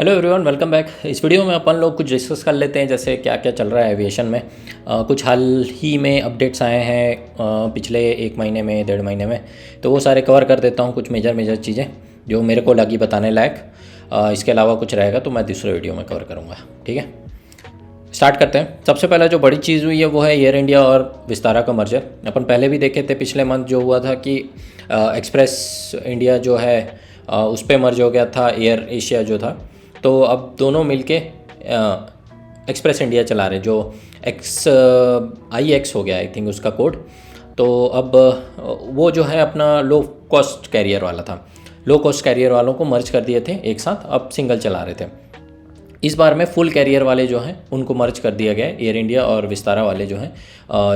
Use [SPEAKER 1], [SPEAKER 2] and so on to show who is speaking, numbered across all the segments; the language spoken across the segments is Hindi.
[SPEAKER 1] Hello everyone, welcome back. इस वीडियो में अपन लोग कुछ डिस्कस कर लेते हैं जैसे क्या क्या चल रहा है एविएशन में। कुछ हाल ही में अपडेट्स आए हैं पिछले एक महीने में, 1.5 महीने में, तो वो सारे कवर कर देता हूँ। कुछ मेजर चीज़ें जो मेरे को लगी बताने लायक। इसके अलावा कुछ रहेगा तो मैं दूसरे वीडियो में कवर करूँगा। ठीक है, स्टार्ट करते हैं। सबसे पहला जो बड़ी चीज़ हुई है वो है एयर इंडिया और विस्तारा का मर्जर। अपन पहले भी देखे थे पिछले मंथ जो हुआ था कि एक्सप्रेस इंडिया जो है उस पर मर्ज हो गया था एयर एशिया जो था। तो अब दोनों मिलके एक्सप्रेस इंडिया चला रहे, जो IX हो गया आई थिंक उसका कोड। तो अब वो जो है अपना लो कॉस्ट कैरियर वाला था, लो कॉस्ट कैरियर वालों को मर्ज कर दिए थे एक साथ, अब सिंगल चला रहे थे। इस बार में फुल कैरियर वाले जो हैं उनको मर्ज कर दिया गया है। एयर इंडिया और विस्तारा वाले जो हैं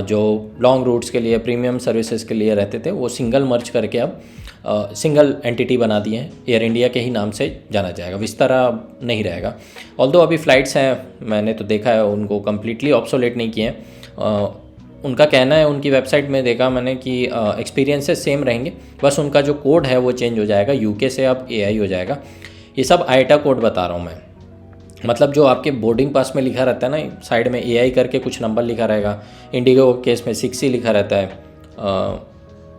[SPEAKER 1] जो लॉन्ग रूट्स के लिए, प्रीमियम सर्विसेज के लिए रहते थे, वो सिंगल मर्ज करके अब सिंगल एंटिटी बना दिए हैं। एयर इंडिया के ही नाम से जाना जाएगा, विस्तारा नहीं रहेगा। ऑल्दो अभी फ़्लाइट्स हैं, मैंने तो देखा है, उनको कम्प्लीटली ऑब्सोलेट नहीं किए हैं। उनका कहना है, उनकी वेबसाइट में देखा मैंने कि एक्सपीरियंसेस सेम रहेंगे, बस उनका जो कोड है वो चेंज हो जाएगा। UK से अब AI हो जाएगा। ये सब आईटा कोड बता रहा हूँ मैं, मतलब जो आपके बोर्डिंग पास में लिखा रहता है ना, साइड में AI करके कुछ नंबर लिखा रहेगा। इंडिगो के केस में 6C लिखा रहता है,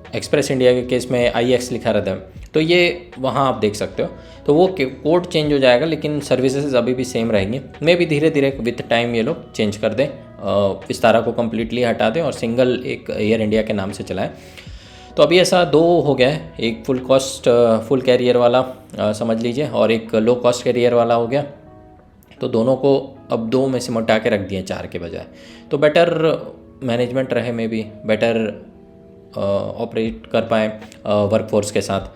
[SPEAKER 1] एक्सप्रेस इंडिया के केस में IX लिखा रहता है। तो ये वहाँ आप देख सकते हो। तो वो कोड चेंज हो जाएगा, लेकिन सर्विसेज अभी भी सेम रहेंगी। मे भी धीरे धीरे विथ टाइम ये लोग चेंज कर दें, विस्तारा को कम्प्लीटली हटा दें और सिंगल एक एयर इंडिया के नाम से चलाएं। तो अभी ऐसा दो हो गया है, एक फुल कैरियर वाला समझ लीजिए, और एक लो कॉस्ट कैरियर वाला हो गया। तो दोनों को अब 2 में सिमटा के रख दिए 4 के बजाय। तो बेटर मैनेजमेंट रहे, में भी बेटर ऑपरेट कर पाए वर्कफोर्स के साथ,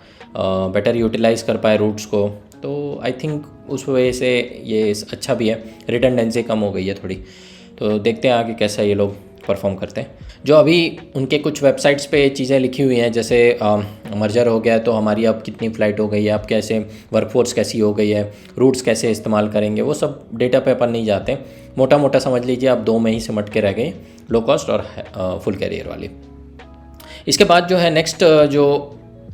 [SPEAKER 1] बेटर यूटिलाइज़ कर पाए रूट्स को। तो आई थिंक उस वजह से ये अच्छा भी है, रिडंडेंसी कम हो गई है थोड़ी। तो देखते हैं आगे कैसा ये लोग परफॉर्म करते हैं। जो अभी उनके कुछ वेबसाइट्स पे चीज़ें लिखी हुई हैं, जैसे मर्जर हो गया तो हमारी अब कितनी फ़्लाइट हो गई है, अब कैसे वर्कफोर्स कैसी हो गई है, रूट्स कैसे इस्तेमाल करेंगे, वो सब डेटा पे अपन नहीं जाते। मोटा मोटा समझ लीजिए आप 2 में ही सिमट के रह गए, लो कॉस्ट और फुल कैरियर वाली। इसके बाद जो है नेक्स्ट जो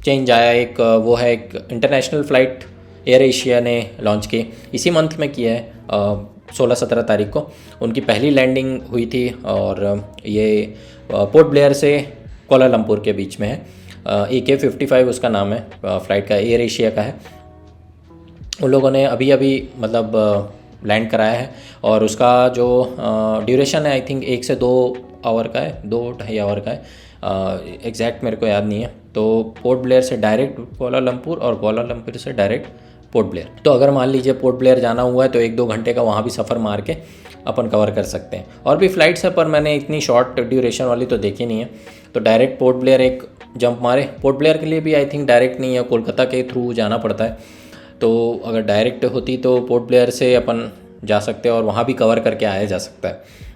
[SPEAKER 1] चेंज आया एक, वो है एक इंटरनेशनल फ़्लाइट एयर एशिया ने लॉन्च की, इसी मंथ में किया है। 16-17 तारीख को उनकी पहली लैंडिंग हुई थी, और ये पोर्ट ब्लेयर से कोलालमपुर के बीच में है। AK-55 उसका नाम है फ़्लाइट का, एयर एशिया का है। उन लोगों ने अभी मतलब लैंड कराया है, और उसका जो ड्यूरेशन है आई थिंक 1 से 2 आवर का है, 2-2.5 आवर का है। एग्जैक्ट मेरे को याद नहीं है। तो पोर्ट ब्लेयर से डायरेक्ट कोलालमपुर और कोलालमपुर से डायरेक्ट पोर्ट ब्लेयर। तो अगर मान लीजिए पोर्ट ब्लेयर जाना हुआ है तो 1-2 घंटे का वहाँ भी सफ़र मार के अपन कवर कर सकते हैं। और भी फ़्लाइट्स है, पर मैंने इतनी शॉर्ट ड्यूरेशन वाली तो देखी नहीं है। तो डायरेक्ट पोर्ट ब्लेयर एक जंप मारे। पोर्ट ब्लेयर के लिए भी आई थिंक डायरेक्ट नहीं है, कोलकाता के थ्रू जाना पड़ता है। तो अगर डायरेक्ट होती तो पोर्ट ब्लेयर से अपन जा सकते हैं और वहाँ भी कवर करके आया जा सकता है।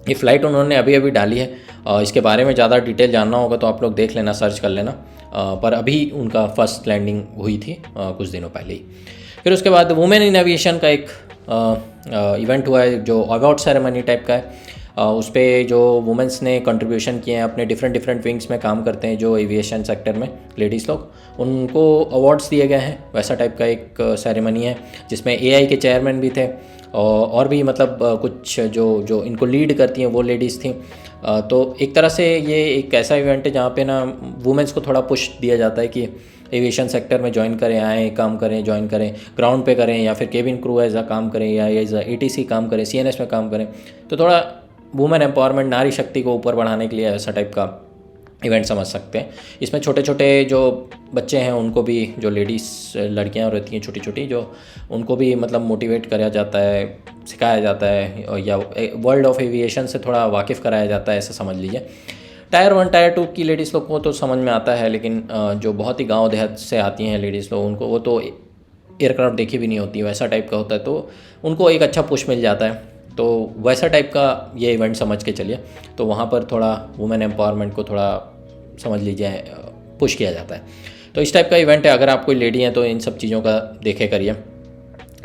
[SPEAKER 1] ये फ़्लाइट उन्होंने अभी डाली है। इसके बारे में ज़्यादा डिटेल जानना होगा तो आप लोग देख लेना, सर्च कर लेना। पर अभी उनका फर्स्ट लैंडिंग हुई थी कुछ दिनों पहले ही। फिर उसके बाद वुमेन इन एविएशन का एक इवेंट हुआ है, जो अवार्ड सेरेमनी टाइप का है। उस पर जो वुमेंस ने कंट्रीब्यूशन किए हैं, अपने डिफरेंट विंग्स में काम करते हैं जो एविएशन सेक्टर में लेडीज़ लोग, उनको अवार्ड्स दिए गए हैं। वैसा टाइप का एक सेरेमनी है जिसमें AI के चेयरमैन भी थे, और भी मतलब कुछ जो इनको लीड करती हैं वो लेडीज़ थी। तो एक तरह से ये एक ऐसा इवेंट है जहाँ पे ना वुमेंस को थोड़ा पुश दिया जाता है कि एविएशन सेक्टर में ज्वाइन करें, आएँ, काम करें, ज्वाइन करें, ग्राउंड पे करें, या फिर केबिन क्रू एज काम करें, या एज ATC काम करें, CNS में काम करें। तो थोड़ा वुमेन एम्पावरमेंट, नारी शक्ति को ऊपर बढ़ाने के लिए ऐसा टाइप का इवेंट समझ सकते हैं। इसमें छोटे छोटे जो बच्चे हैं उनको भी, जो लेडीज़ लड़कियां रहती हैं छोटी छोटी, जो उनको भी मतलब मोटिवेट कराया जाता है, सिखाया जाता है, या वर्ल्ड ऑफ एविएशन से थोड़ा वाकिफ़ कराया जाता है, ऐसा समझ लीजिए। टायर 1 टायर 2 की लेडीज़ लोग को तो समझ में आता है, लेकिन जो बहुत ही गाँव देहात से आती हैं लेडीज़ लोग, उनको वो तो एयरक्राफ्ट देखी भी नहीं होती, वैसा टाइप का होता है, तो उनको एक अच्छा पुश मिल जाता है। तो वैसा टाइप का ये इवेंट समझ के चलिए। तो वहाँ पर थोड़ा वुमेन एम्पावरमेंट को थोड़ा समझ लीजिए पुश किया जाता है। तो इस टाइप का इवेंट है। अगर आप कोई लेडी हैं तो इन सब चीज़ों का देखे करिए,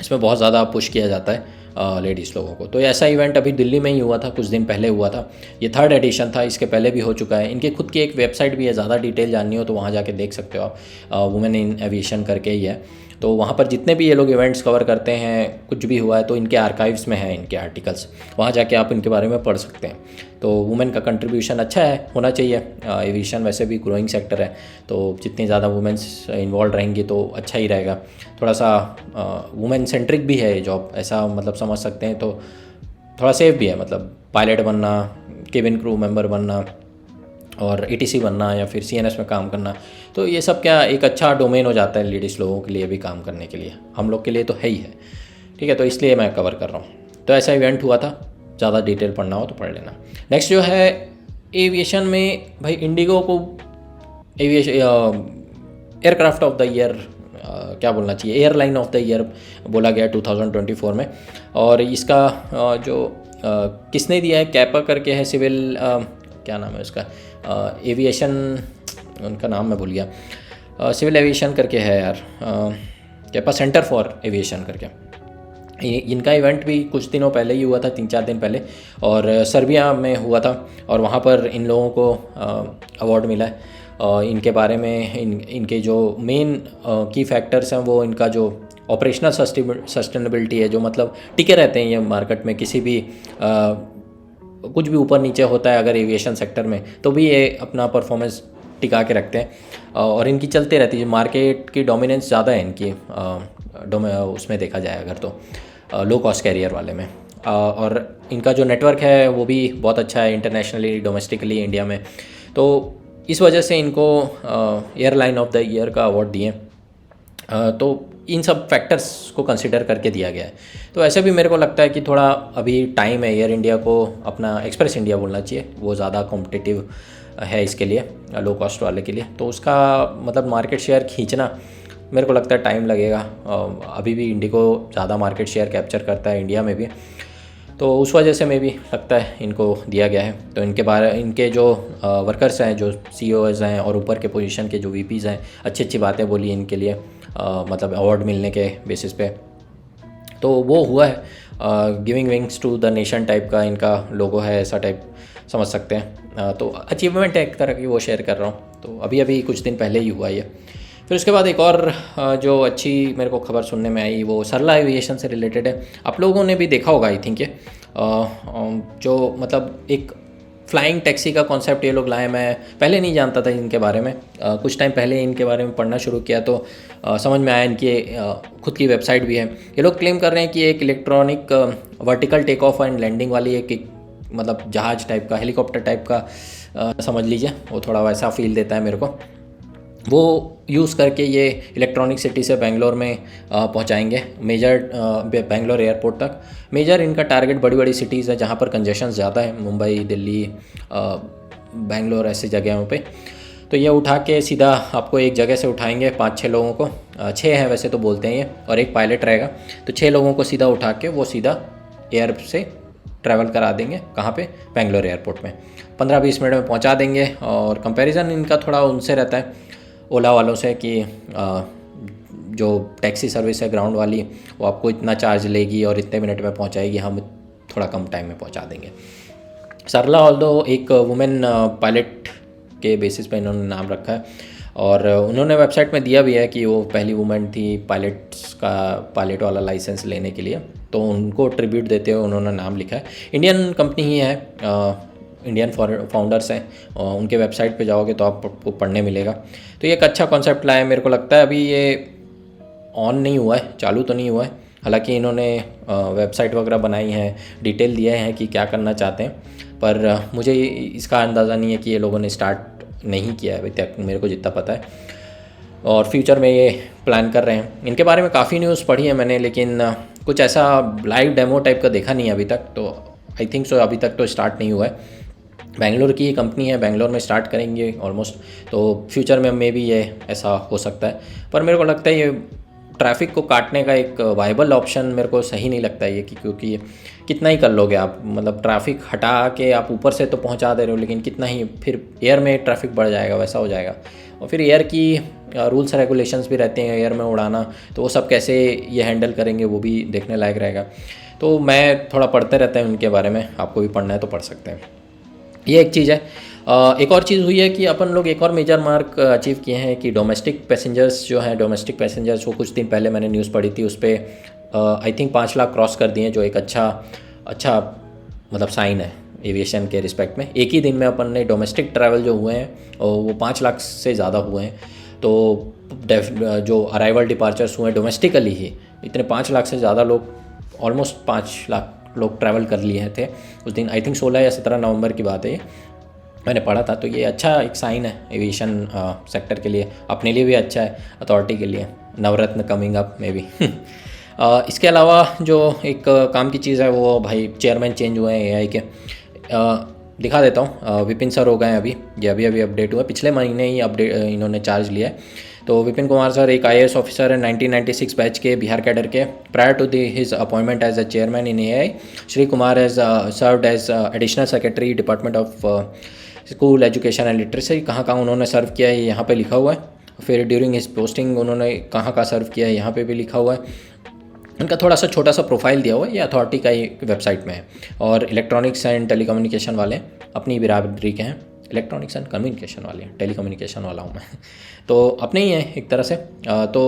[SPEAKER 1] इसमें बहुत ज़्यादा पुश किया जाता है लेडीज़ लोगों को। तो ऐसा इवेंट अभी दिल्ली में ही हुआ था, कुछ दिन पहले हुआ था। ये 3rd एडिशन था, इसके पहले भी हो चुका है। इनके खुद की एक वेबसाइट भी है, ज़्यादा डिटेल जाननी हो तो वहाँ जाके देख सकते हो आप, वुमेन इन एविएशन करके ही है। तो वहाँ पर जितने भी ये लोग इवेंट्स कवर करते हैं, कुछ भी हुआ है तो इनके आर्काइव्स में है इनके आर्टिकल्स, वहाँ जाके आप इनके बारे में पढ़ सकते हैं। तो वुमेन का कंट्रीब्यूशन अच्छा है, होना चाहिए। एविएशन वैसे भी ग्रोइंग सेक्टर है, तो जितनी ज़्यादा वुमेन्स इन्वॉल्व रहेंगी तो अच्छा ही रहेगा। थोड़ा सा वुमेन सेंट्रिक भी है ये जॉब, ऐसा मतलब समझ सकते हैं। तो थोड़ा सेफ भी है, मतलब पायलट बनना, केबिन क्रू मेंबर बनना और एटीसी बनना या फिर सीएनएस में काम करना, तो ये सब क्या एक अच्छा डोमेन हो जाता है लेडीज़ लोगों के लिए भी काम करने के लिए। हम लोग के लिए तो है ही है, ठीक है। तो इसलिए मैं कवर कर रहा हूँ। तो ऐसा इवेंट हुआ था, ज़्यादा डिटेल पढ़ना हो तो पढ़ लेना। नेक्स्ट जो है एविएशन में, भाई इंडिगो को एयरक्राफ्ट ऑफ द ईयर क्या बोलना चाहिए, एयरलाइन ऑफ द ईयर बोला गया 2024 में। और इसका जो किसने दिया है, कैपा करके है, सिविल क्या नाम है उसका, एविएशन, उनका नाम मैं भूल गया, सिविल एविएशन करके है यार, कैपा सेंटर फॉर एविएशन करके। इनका इवेंट भी कुछ दिनों पहले ही हुआ था, 3-4 दिन पहले, और सर्बिया में हुआ था। और वहाँ पर इन लोगों को अवार्ड मिला है। इनके बारे में इनके जो मेन की फैक्टर्स हैं, वो इनका जो ऑपरेशनल सस्टेनेबिलिटी है, जो मतलब टिके रहते हैं ये मार्केट में, किसी भी कुछ भी ऊपर नीचे होता है अगर एविएशन सेक्टर में, तो भी ये अपना परफॉर्मेंस टिका के रखते हैं। और इनकी चलते रहती है, मार्केट की डोमिनेंस ज़्यादा है इनकी उसमें देखा जाए अगर तो लो कॉस्ट कैरियर वाले में। और इनका जो नेटवर्क है वो भी बहुत अच्छा है, इंटरनेशनली, डोमेस्टिकली, इंडिया में। तो इस वजह से इनको एयरलाइन ऑफ द ईयर का अवार्ड दिए। तो इन सब फैक्टर्स को कंसिडर करके दिया गया है। तो ऐसे भी मेरे को लगता है कि थोड़ा अभी टाइम है एयर इंडिया को अपना एक्सप्रेस इंडिया बोलना चाहिए, वो ज़्यादा कॉम्पिटिटिव है इसके लिए, लो कॉस्ट वाले के लिए। तो उसका मतलब मार्केट शेयर खींचना मेरे को लगता है टाइम लगेगा। अभी भी इंडिगो ज़्यादा मार्केट शेयर कैप्चर करता है इंडिया में भी, तो उस वजह से मैं भी लगता है इनको दिया गया है। तो इनके जो वर्कर्स हैं, जो CEOs हैं और ऊपर के पोजीशन के जो VPs हैं, अच्छी अच्छी बातें बोली इनके लिए, मतलब अवार्ड मिलने के बेसिस पे। तो वो हुआ है, giving wings to the nation type का इनका लोगो है, ऐसा टाइप समझ सकते हैं। तो अचीवमेंट है एक तरह की, वो शेयर कर रहा हूँ। तो अभी कुछ दिन पहले ही हुआ ये। फिर उसके बाद एक और जो अच्छी मेरे को खबर सुनने में आई, वो सरला एविएशन से रिलेटेड है। आप लोगों ने भी देखा होगा आई थिंक ये, जो मतलब एक फ्लाइंग टैक्सी का कॉन्सेप्ट ये लोग लाए। मैं पहले नहीं जानता था इनके बारे में, कुछ टाइम पहले इनके बारे में पढ़ना शुरू किया तो समझ में आया। इनकी खुद की वेबसाइट भी है। ये लोग क्लेम कर रहे हैं कि एक electronic vertical take off and landing वाली एक मतलब जहाज टाइप का, हेलीकॉप्टर टाइप का समझ लीजिए, वो थोड़ा वैसा फील देता है मेरे को। वो यूज़ करके ये इलेक्ट्रॉनिक सिटी से बेंगलोर में पहुंचाएंगे, मेजर बेंगलोर एयरपोर्ट तक। मेजर इनका टारगेट बड़ी बड़ी सिटीज़ है जहां पर कंजेशन ज़्यादा है, मुंबई, दिल्ली, बेंगलोर, ऐसी जगहों पे। तो ये उठा के सीधा आपको एक जगह से उठाएंगे 5-6 लोगों को, 6 हैं वैसे तो बोलते हैं ये, और एक पायलट रहेगा। तो 6 लोगों को सीधा उठा के वो सीधा एयर से ट्रैवल करा देंगे, कहाँ पे, बेंगलोर एयरपोर्ट में 15-20 मिनट में पहुँचा देंगे। और कंपैरिजन इनका थोड़ा उनसे रहता है, ओला वालों से, कि जो टैक्सी सर्विस है ग्राउंड वाली, वो आपको इतना चार्ज लेगी और इतने मिनट में पहुंचाएगी, हम थोड़ा कम टाइम में पहुंचा देंगे। सरला ऑल्दो एक वुमेन पायलट के बेसिस पे इन्होंने नाम रखा है, और उन्होंने वेबसाइट में दिया भी है कि वो पहली वुमेन थी पायलट वाला लाइसेंस लेने के लिए। तो उनको ट्रिब्यूट देते हुए उन्होंने नाम लिखा है। इंडियन कंपनी ही है, इंडियन फाउंडर्स हैं, उनके वेबसाइट पे जाओगे तो आपको पढ़ने मिलेगा। तो ये एक अच्छा कॉन्सेप्ट लाया मेरे को लगता है। अभी ये ऑन नहीं हुआ है, चालू तो नहीं हुआ है, हालांकि इन्होंने वेबसाइट वगैरह बनाई है, डिटेल दिए हैं कि क्या करना चाहते हैं, पर मुझे इसका अंदाज़ा नहीं है कि ये लोगों ने स्टार्ट नहीं किया है अभी तक, मेरे को जितना पता है। और फ्यूचर में ये प्लान कर रहे हैं। इनके बारे में काफ़ी न्यूज़ पढ़ी है मैंने, लेकिन कुछ ऐसा लाइव डेमो टाइप का देखा नहीं है अभी तक। तो आई थिंक सो अभी तक तो स्टार्ट नहीं हुआ है। बेंगलोर की कंपनी है, बेंगलोर में स्टार्ट करेंगे ऑलमोस्ट, तो फ्यूचर में मे भी ये ऐसा हो सकता है। पर मेरे को लगता है ये ट्रैफिक को काटने का एक वाइबल ऑप्शन मेरे को सही नहीं लगता है ये, क्योंकि कितना ही कर लोगे आप, मतलब ट्रैफिक हटा के आप ऊपर से तो पहुंचा दे रहे हो, लेकिन कितना ही फिर एयर में ट्रैफिक बढ़ जाएगा, वैसा हो जाएगा। और फिर एयर की रूल्स रेगुलेशंस भी रहते हैं एयर में उड़ाना, तो वो सब कैसे ये हैंडल करेंगे वो भी देखने लायक रहेगा। तो मैं थोड़ा पढ़ते रहता हूँ उनके बारे में, आपको भी पढ़ना है तो पढ़ सकते हैं। ये एक चीज़ है। एक और चीज़ हुई है कि अपन लोग एक और मेजर मार्क अचीव किए हैं कि डोमेस्टिक पैसेंजर्स जो हैं, डोमेस्टिक पैसेंजर्स वो कुछ दिन पहले मैंने न्यूज़ पढ़ी थी, उस पर आई थिंक 5 लाख क्रॉस कर दिए, जो एक अच्छा मतलब साइन है एविएशन के रिस्पेक्ट में। एक ही दिन में अपन ने डोमेस्टिक ट्रैवल जो हुए हैं और वो 5 लाख से ज़्यादा हुए हैं। तो जो अराइवल डिपार्चर्स हुए हैं डोमेस्टिकली ही, इतने 5 लाख से ज़्यादा लोग, ऑलमोस्ट 5 लाख लोग ट्रैवल कर लिए थे उस दिन। आई थिंक 16 या 17 नवंबर की बात है, ये मैंने पढ़ा था। तो ये अच्छा एक साइन है एविएशन सेक्टर के लिए, अपने लिए भी अच्छा है, अथॉरिटी के लिए। नवरत्न कमिंग अप में भी इसके अलावा जो एक काम की चीज़ है वो भाई चेयरमैन चेंज हुए हैं एआई के। दिखा देता हूँ, विपिन सर हो गए हैं अभी, ये अभी अपडेट हुआ, पिछले महीने ही अपडेट इन्होंने चार्ज लिया है। तो विपिन कुमार सर एक IAS ऑफिसर है 1996 बैच के, बिहार कैडर के। Prior to his appointment as a chairman in AI, Shri Kumar has served as additional secretary department of school education and literacy. कहाँ उन्होंने सर्व किया है यहाँ पे लिखा हुआ है। फिर ड्यूरिंग हिज पोस्टिंग उन्होंने कहाँ सर्व किया है यहाँ पे भी लिखा हुआ है। उनका थोड़ा सा छोटा सा प्रोफाइल दिया हुआ है, ये अथॉरिटी का ही वेबसाइट में है। और इलेक्ट्रॉनिक्स एंड टेलीकम्युनिकेशन वाले अपनी बिरादरी के हैं, इलेक्ट्रॉनिक्स एंड कम्युनिकेशन वाले हैं, टेलीकम्युनिकेशन वाला हूँ मैं तो अपने ही हैं एक तरह से। तो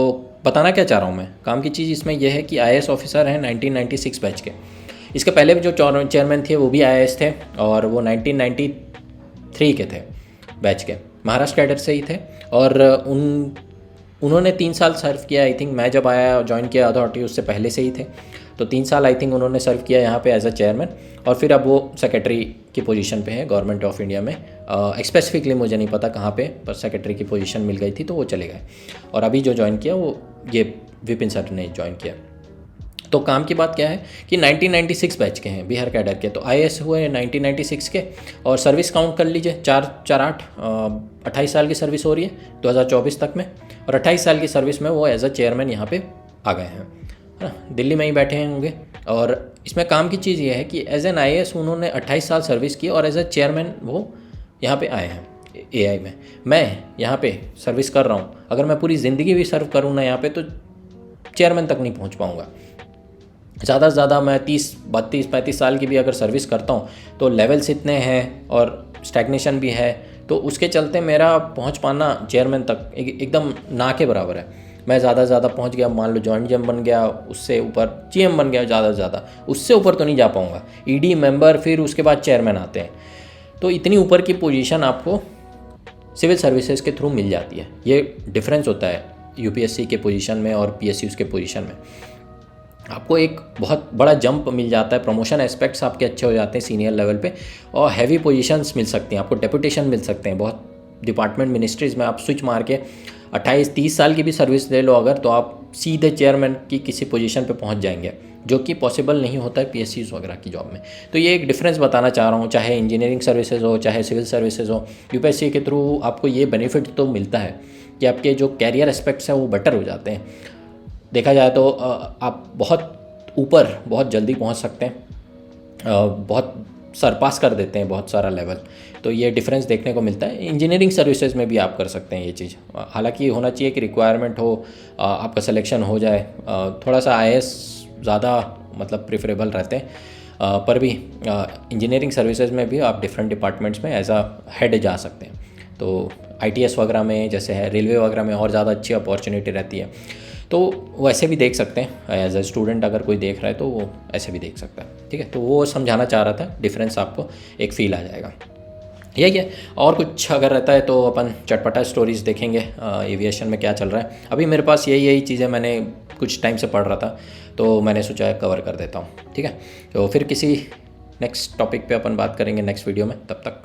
[SPEAKER 1] बताना क्या चाह रहा हूँ मैं, काम की चीज़ इसमें यह है कि IAS ऑफिसर हैं 1996 बैच के। इसके पहले भी जो चेयरमैन थे वो भी IAS थे, और वो 1993 के थे बैच के, महाराष्ट्र कैडर से ही थे। और उन्होंने 3 साल सर्व किया। आई थिंक मैं जब आया ज्वाइन किया अथॉरिटी उससे पहले से ही थे, तो 3 साल आई थिंक उन्होंने सर्व किया यहाँ पे एज अ चेयरमैन। और फिर अब वो सेक्रेटरी की पोजीशन पे है गवर्नमेंट ऑफ इंडिया में। स्पेसिफिकली मुझे नहीं पता कहाँ पे, पर सेक्रेटरी की पोजीशन मिल गई थी तो वो चले गए। और अभी जो ज्वाइन किया वो ये विपिन सर ने ज्वाइन किया। तो काम की बात क्या है कि 1996 बैच के हैं बिहार कैडर के, तो IAS हुए 1996 के। और सर्विस काउंट कर लीजिए, 28 साल की सर्विस हो रही है 2024 तक में। और 28 साल की सर्विस में वो एज अ चेयरमैन यहाँ पे आ गए हैं, है ना, दिल्ली में ही बैठे होंगे। और इसमें काम की चीज़ ये है कि एज एन IAS उन्होंने 28 साल सर्विस की और एज अ चेयरमैन वो यहाँ पे आए हैं AI में। मैं यहाँ पे सर्विस कर रहा हूँ, अगर मैं पूरी ज़िंदगी भी सर्व करूँ ना यहाँ पे, तो चेयरमैन तक नहीं पहुँच पाऊँगा। ज़्यादा से ज़्यादा मैं 30, 32, 35 साल की भी अगर सर्विस करता हूँ तो लेवल्स इतने हैं और स्टैग्नेशन भी है, तो उसके चलते मेरा पहुँच पाना चेयरमैन तक एकदम ना के बराबर है। मैं ज़्यादा से ज़्यादा पहुँच गया, मान लो जॉइंट GM बन गया, उससे ऊपर GM बन गया, ज़्यादा से ज़्यादा उससे ऊपर तो नहीं जा पाऊँगा। ED मेंबर, फिर उसके बाद चेयरमैन आते हैं। तो इतनी ऊपर की पोजीशन आपको सिविल सर्विसेज के थ्रू मिल जाती है। ये डिफरेंस होता है UPSC के पोजीशन में और PSUs के पोजीशन में। आपको एक बहुत बड़ा जंप मिल जाता है, प्रमोशन एस्पेक्ट्स आपके अच्छे हो जाते हैं सीनियर लेवल पे, और हैवी पोजीशंस मिल सकती हैं आपको, डेपुटेशन मिल सकते हैं। बहुत डिपार्टमेंट मिनिस्ट्रीज़ में आप स्विच मार के 28-30 साल की भी सर्विस ले लो अगर, तो आप सीधे चेयरमैन की किसी पोजीशन पे पहुंच जाएंगे, जो कि पॉसिबल नहीं होता है PSUs वगैरह की जॉब में। तो ये एक डिफरेंस बताना चाह रहा हूँ, चाहे इंजीनियरिंग सर्विसेज हो, चाहे सिविल सर्विसेज हो, UPSC के थ्रू आपको ये बेनिफिट तो मिलता है कि आपके जो कैरियर एस्पेक्ट्स हैं वो बेटर हो जाते हैं। देखा जाए तो आप बहुत ऊपर बहुत जल्दी पहुंच सकते हैं, बहुत सरपास कर देते हैं बहुत सारा लेवल। तो ये डिफरेंस देखने को मिलता है। इंजीनियरिंग सर्विसेज में भी आप कर सकते हैं ये चीज़। हालांकि होना चाहिए कि रिक्वायरमेंट हो, आपका सिलेक्शन हो जाए। थोड़ा सा IAS ज़्यादा मतलब प्रेफरेबल रहते हैं, पर भी इंजीनियरिंग सर्विसेज में भी आप डिफरेंट डिपार्टमेंट्स में एज अ हेड जा सकते हैं। तो ITS वगैरह में जैसे है, रेलवे वगैरह में और ज़्यादा अच्छी अपॉर्चुनिटी रहती है। तो वैसे भी देख सकते हैं, एज ए स्टूडेंट अगर कोई देख रहा है तो वो ऐसे भी देख सकता है। ठीक है, तो वो समझाना चाह रहा था, डिफरेंस आपको एक फ़ील आ जाएगा। यही है, और कुछ अगर रहता है तो अपन चटपटा स्टोरीज़ देखेंगे एविएशन में क्या चल रहा है। अभी मेरे पास यही चीज़ें मैंने कुछ टाइम से पढ़ रहा था, तो मैंने सोचा कवर कर देता हूँ। ठीक है, तो फिर किसी नेक्स्ट टॉपिक पे अपन बात करेंगे नेक्स्ट वीडियो में। तब तक